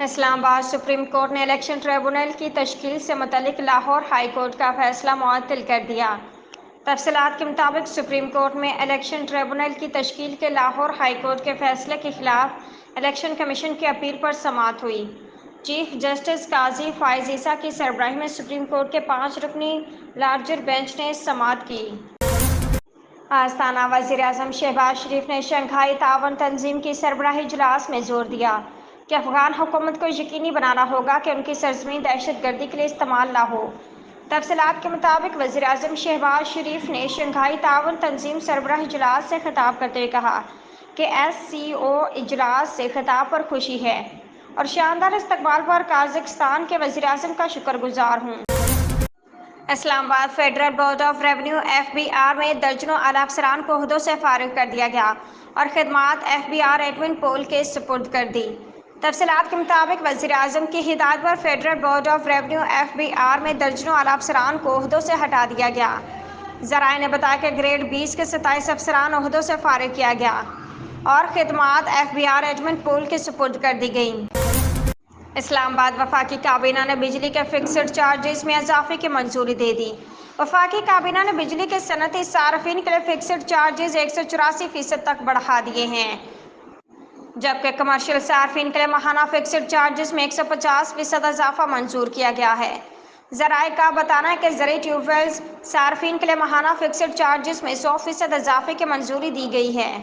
اسلام آباد supreme court نے election tribunal کی تشکیل سے متعلق لاہور ہائی کورٹ کا فیصلہ معطل کر دیا۔ تفصیلات کے مطابق سپریم کورٹ میں الیکشن ٹریبونل کی تشکیل کے لاہور ہائی کورٹ کے فیصلے کے خلاف الیکشن کمیشن کی اپیل پر سماعت ہوئی۔ چیف جسٹس قاضی فائز عیسیٰ کی سربراہی میں سپریم کورٹ کے 5 رکنی لارجر بینچ نے سماعت کی۔ آستانہ وزیر اعظم شہباز شریف نے شنگھائی تعاون تنظیم کی سربراہی اجلاس میں زور دیا کہ افغان حکومت کو یقینی بنانا ہوگا کہ ان کی سرزمین دہشت گردی کے لیے استعمال نہ ہو۔ تفصیلات کے مطابق وزیر اعظم شہباز شریف نے شنگھائی تعاون تنظیم سربراہ اجلاس سے خطاب کرتے ہوئے کہا کہ SCO اجلاس سے خطاب پر خوشی ہے اور شاندار استقبال پر قازقستان کے وزیر اعظم کا شکر گزار ہوں۔ اسلام آباد federal board of revenue FBR میں درجنوں اعلیٰ افسران کو عہدوں سے فارغ کر دیا گیا اور خدمات FBR ایڈمن پول کے سپرد کر دی۔ تفصیلات کے مطابق وزیر اعظم کی ہدایت پر federal board of revenue FBR میں درجنوں اعلیٰ افسران کو عہدوں سے ہٹا دیا گیا۔ ذرائع نے بتایا کہ گریڈ 20 کے 27 افسران عہدوں سے فارغ کیا گیا اور خدمات FBR ایڈمن پول کے سپرد کر دی گئیں۔ اسلام آباد وفاقی کابینہ نے بجلی کے فکسڈ چارجز میں اضافے کی منظوری دے دی۔ وفاقی کابینہ نے بجلی کے صنعتی صارفین کے لیے فکسڈ چارجز 184% تک بڑھا دیے ہیں، جبکہ کمرشل صارفین کے لیے ماہانہ فکسڈ چارجز میں 150% اضافہ منظور کیا گیا ہے۔ ذرائع کا بتانا ہے کہ زرعی ٹیوب ویلز صارفین کے لیے ماہانہ فکسڈ چارجز میں 100% اضافے کی منظوری دی گئی ہے۔